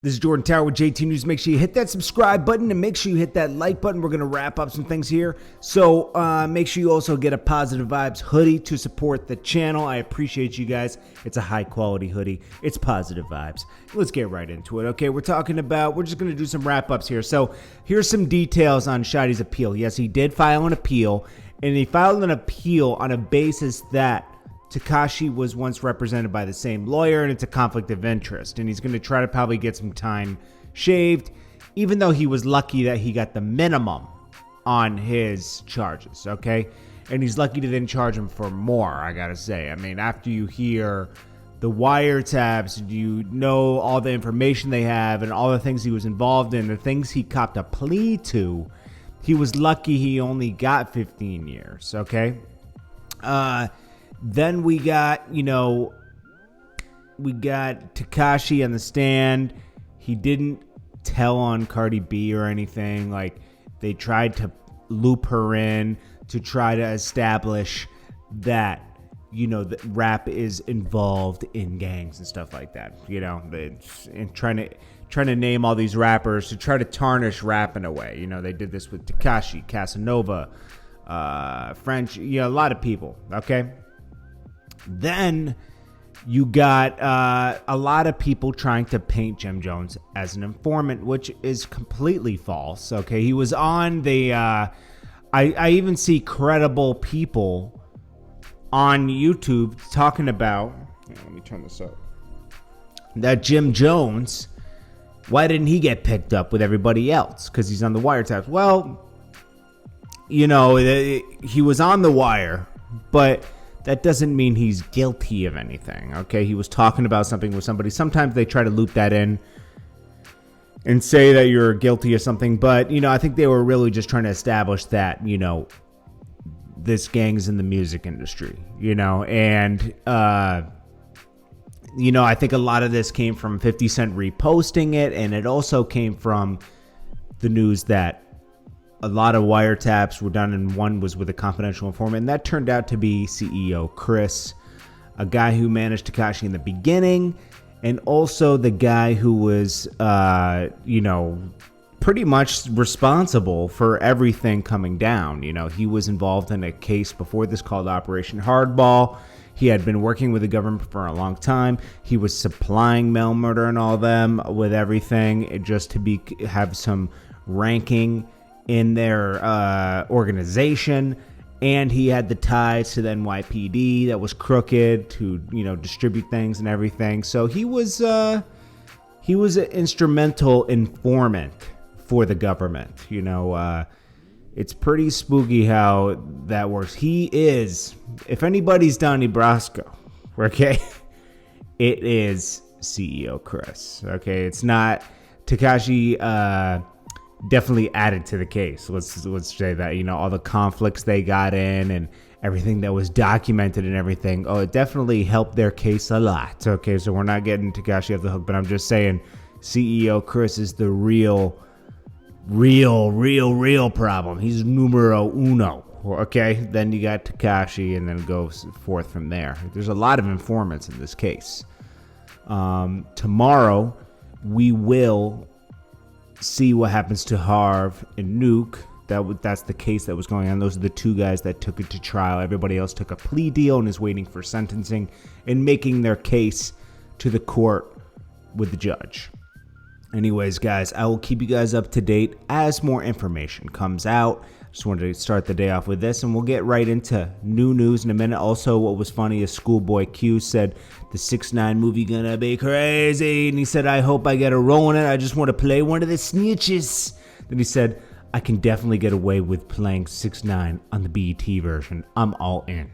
This is Jordan Tower with JT News. Make sure you hit that subscribe button and make sure you hit that like button. We're going to wrap up some things here. So make sure you also get a Positive Vibes hoodie to support the channel. I appreciate you guys. It's a high quality hoodie. It's Positive Vibes. Let's get right into it. Okay, we're just going to do some wrap ups here. So here's some details on Shotti's appeal. Yes, he did file an appeal, and he filed an appeal on a basis that Tekashi was once represented by the same lawyer, and it's a conflict of interest, and he's going to try to probably get some time shaved, even though he was lucky that he got the minimum on his charges, okay? And he's lucky to then charge him for more, I gotta say. I mean, after you hear the wiretaps, you know all the information they have and all the things he was involved in, the things he copped a plea to, he was lucky he only got 15 years, okay? Then we got Tekashi on the stand. He didn't tell on Cardi B or anything. Like, they tried to loop her in to try to establish that, that rap is involved in gangs and stuff like that. And trying to name all these rappers to try to tarnish rap in a way. They did this with Tekashi, Casanova, French, a lot of people, okay? Then you got a lot of people trying to paint Jim Jones as an informant, which is completely false. Okay, he was on the. I even see credible people on YouTube talking about. Let me turn this up. That Jim Jones, why didn't he get picked up with everybody else? Because he's on the wiretaps. Well, he was on the wire, but that doesn't mean he's guilty of anything, okay? He was talking about something with somebody. Sometimes they try to loop that in and say that you're guilty of something. But, I think they were really just trying to establish that, this gang's in the music industry, And, I think a lot of this came from 50 Cent reposting it. And it also came from the news that a lot of wiretaps were done, and one was with a confidential informant, and that turned out to be CEO Kris, a guy who managed Tekashi in the beginning, and also the guy who was, pretty much responsible for everything coming down. He was involved in a case before this called Operation Hardball. He had been working with the government for a long time. He was supplying mail murder and all them with everything just to have some ranking in their organization, and he had the ties to the NYPD that was crooked to distribute things and everything. So he was an instrumental informant for the government. It's pretty spooky how that works. He is, if anybody's Donnie Brasco, okay, it is CEO Kris. Okay, it's not Tekashi. Definitely added to the case. Let's say that, all the conflicts they got in and everything that was documented and everything. Oh, it definitely helped their case a lot. Okay, so we're not getting Tekashi off the hook, but I'm just saying CEO Kris is the real problem. He's numero uno. Okay, then you got Tekashi, and then it goes forth from there. There's a lot of informants in this case. Tomorrow, we will see what happens to Harv and Nuke. That's the case that was going on. Those are the two guys that took it to trial. Everybody else took a plea deal and is waiting for sentencing and making their case to the court with the judge. Anyways, guys, I will keep you guys up to date as more information comes out. Just wanted to start the day off with this, and we'll get right into new news in a minute. Also, what was funny is Schoolboy Q said the 6ix9ine movie gonna be crazy, and he said, I hope I get a role in it. I just want to play one of the snitches. Then he said, I can definitely get away with playing 6ix9ine on the BET version. I'm all in.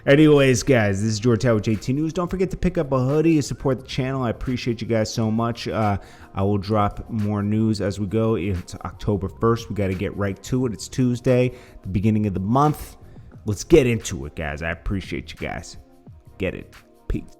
Anyways, guys, this is Jordan Tower with JT News. Don't forget to pick up a hoodie to support the channel. I appreciate you guys so much. I will drop more news as we go. It's October 1st. We got to get right to it. It's Tuesday, the beginning of the month. Let's get into it, guys. I appreciate you guys. Get it. Peace.